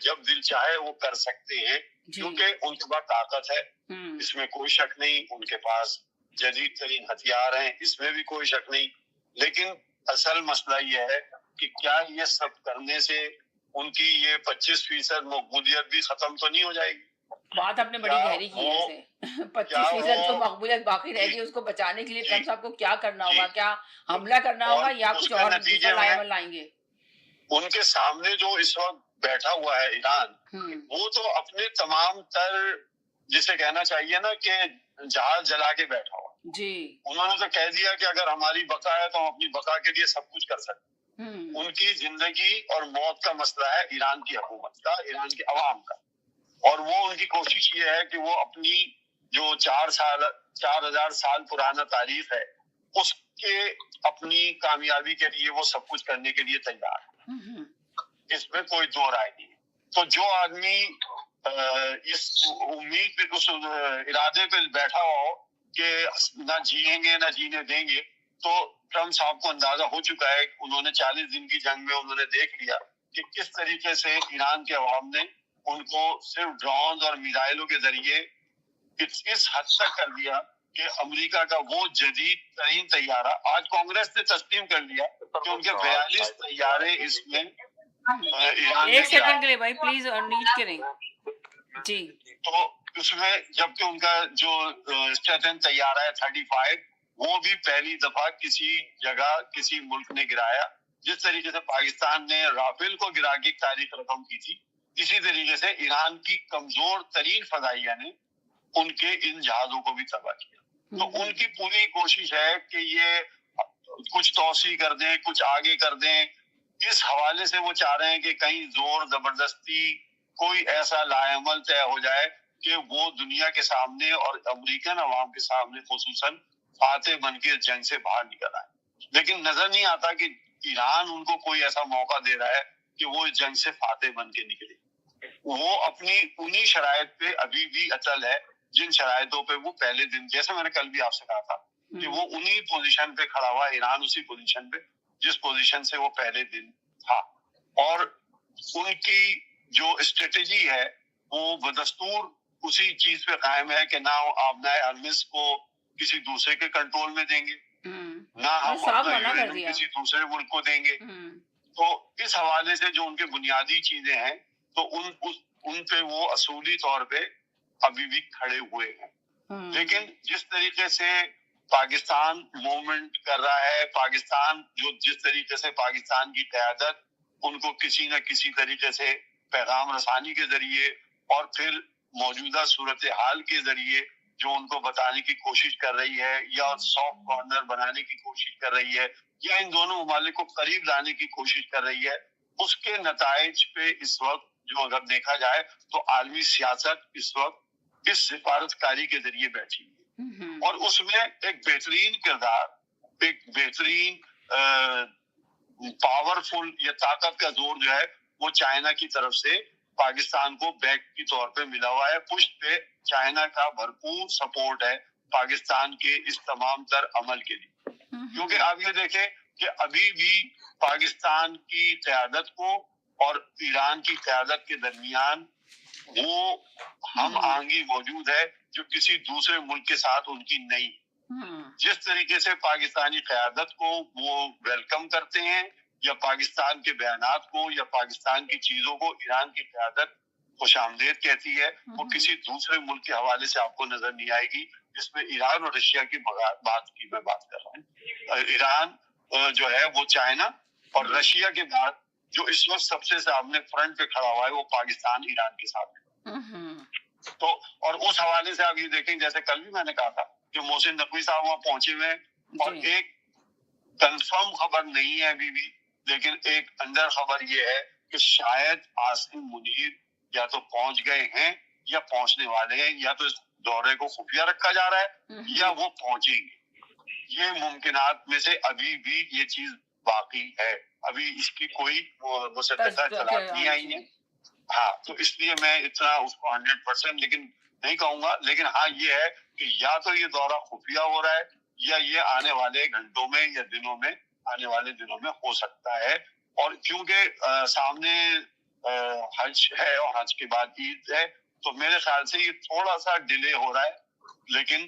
جب دل چاہے وہ کر سکتے ہیں کیونکہ ان کے پاس طاقت ہے، اس میں کوئی شک نہیں، ان کے پاس جدید ترین ہتھیار ہیں، اس میں بھی کوئی شک نہیں، لیکن اصل مسئلہ یہ ہے کہ کیا یہ سب کرنے سے ان کی یہ 25% مقبولیت بھی ختم تو نہیں ہو جائے گی؟ بات آپ نے بڑی گہری کی ہے اسے 25% جو مقبولیت باقی رہ گئی اس کو بچانے کے لیے ٹرمپ صاحب کو کیا کرنا ہوگا؟ کیا حملہ کرنا ہوگا یا کچھ اور دوسرا لائے عمل لائیں گے؟ ان کے سامنے جو اس وقت بیٹھا ہوا ہے ایران، وہ تو اپنے تمام تر جسے کہنا چاہیے نا کہ جہاز جلا کے بیٹھا ہوا جی، انہوں نے تو کہہ دیا کہ اگر ہماری بقا ہے تو ہم اپنی بقا کے لیے سب کچھ کر سکتے ہیں۔ ان کی زندگی اور موت کا مسئلہ ہے ایران کی حکومت کا، ایران کے عوام کا، اور وہ ان کی کوشش یہ ہے کہ وہ اپنی جو 4,000 سال پرانا تاریخ ہے اس کے اپنی کامیابی کے لیے وہ سب کچھ کرنے کے لیے تیار ہے، اس میں کوئی دو رائے نہیں۔ تو جو آدمی اس امید پہ، اس ارادے پہ بیٹھا ہو کہ نہ جیئیں گے نہ جینے دیں گے، تو ٹرمپ صاحب کو اندازہ ہو چکا ہے، انہوں نے 40 دن کی جنگ میں انہوں نے دیکھ لیا کہ کس طریقے سے ایران کے عوام نے ان کو صرف ڈرونز اور میزائلوں کے ذریعے اس حد تک کر دیا کہ امریکہ کا وہ جدید ترین طیارہ آج کانگریس نے تسلیم کر لیا کہ ان کے 42 طیارے اس میں ایران ایک سیکنڈ کے لیے بھائی پلیز نیٹ کریں جی۔ تو اس میں جبکہ ان کا جو اسٹریٹن طیارہ ہے 35 وہ بھی پہلی دفعہ کسی جگہ کسی ملک نے گرایا، جس طریقے سے پاکستان نے رافیل کو گرا کے تاریخ رقم کی تھی، اسی طریقے سے ایران کی کمزور ترین فضائیہ نے ان کے ان جہازوں کو بھی تباہ کیا۔ تو ان کی پوری کوشش ہے کہ یہ کچھ توسیع کر دیں، کچھ آگے کر دیں، اس حوالے سے وہ چاہ رہے ہیں کہ کہیں زور زبردستی کوئی ایسا لائعمل طے ہو جائے کہ وہ دنیا کے سامنے اور امریکن عوام کے سامنے خصوصاً فاتح بن کے جنگ سے باہر نکل آئے، لیکن نظر نہیں آتا کہ ایران ان کو کوئی ایسا موقع دے رہا ہے کہ وہ اس جنگ سے فاتح بن کے نکلے۔ وہ اپنی انہی شرائط پہ ابھی بھی اٹل ہے جن شرائطوں پہ وہ پہلے دن، جیسے میں نے کل بھی آپ سے کہا تھا کہ وہ انہی پوزیشن پہ کھڑا ہوا، ایران اسی پوزیشن پہ جس پوزیشن سے وہ پہلے دن تھا، اور ان کی جو اسٹریٹجی ہے وہ بدستور اسی چیز پہ قائم ہے کہ نہ آپ نئے ارمس کو کسی دوسرے کے کنٹرول میں دیں گے، نہ ہم اپنا یورینیم کسی دوسرے ملک کو دیں گے۔ تو اس حوالے سے جو ان کے بنیادی چیزیں ہیں تو ان پہ وہ اصولی طور پہ ابھی بھی کھڑے ہوئے ہیں، لیکن جس طریقے سے پاکستان موومنٹ کر رہا ہے، پاکستان جو جس طریقے سے پاکستان کی قیادت ان کو کسی نہ کسی طریقے سے پیغام رسانی کے ذریعے اور پھر موجودہ صورتحال کے ذریعے جو ان کو بتانے کی کوشش کر رہی ہے یا سافٹ کارنر بنانے کی کوشش کر رہی ہے یا ان دونوں ممالک کو قریب لانے کی کوشش کر رہی ہے، اس کے نتائج پہ اس وقت جو اگر دیکھا جائے تو عالمی سیاست اس وقت اس سفارتکاری کے ذریعے بیٹھی ہے، اور اس میں ایک بہترین کردار، ایک بہترین پاورفل یا طاقت کا زور جو ہے وہ چائنا کی طرف سے پاکستان کو بیک کی طور پہ ملا ہوا ہے، پشت پہ چائنا کا بھرپور سپورٹ ہے پاکستان کے اس تمام تر عمل کے لیے، کیونکہ آپ یہ دیکھیں کہ ابھی بھی پاکستان کی قیادت کو اور ایران کی قیادت کے درمیان وہ ہم آہنگی موجود ہے جو کسی دوسرے ملک کے ساتھ ان کی نہیں۔ جس طریقے سے پاکستانی قیادت کو وہ ویلکم کرتے ہیں یا پاکستان کے بیانات کو یا پاکستان کی چیزوں کو ایران کی قیادت خوش آمدید کہتی ہے، وہ کسی دوسرے ملک کے حوالے سے آپ کو نظر نہیں آئے گی، جس میں ایران اور رشیا کی بات کی میں بات کر رہا ہوں۔ ایران جو ہے وہ چائنا اور رشیا کے بعد جو اس وقت سب سے سامنے فرنٹ پہ کھڑا ہوا ہے وہ پاکستان ایران کے ساتھ ہے۔ تو اور اس حوالے سے آپ یہ دیکھیں جیسے کل بھی میں نے کہا تھا کہ محسن نقوی صاحب وہاں پہنچے ہوئے ہیں اور ایک کنفرم خبر نہیں ہے ابھی بھی، لیکن ایک اندر خبر یہ ہے کہ شاید عاصم منیر یا تو پہنچ گئے ہیں یا پہنچنے والے ہیں، یا تو اس دورے کو خفیہ رکھا جا رہا ہے یا وہ پہنچیں گے۔ یہ ممکنات میں سے ابھی بھی یہ چیز باقی ہے، ابھی اس کی کوئی مصدقہ اطلاعات نہیں آئی ہیں۔ ہاں، تو اس لیے میں اتنا اس کو 100% لیکن نہیں کہوں گا، لیکن ہاں یہ ہے کہ یا تو یہ دورہ خفیہ ہو رہا ہے یا یہ آنے والے گھنٹوں میں یا دنوں میں، آنے والے دنوں میں ہو سکتا ہے، اور کیونکہ سامنے حج ہے اور حج کے بعد عید ہے, تو میرے خیال سے یہ تھوڑا سا ڈیلے ہو رہا ہے, لیکن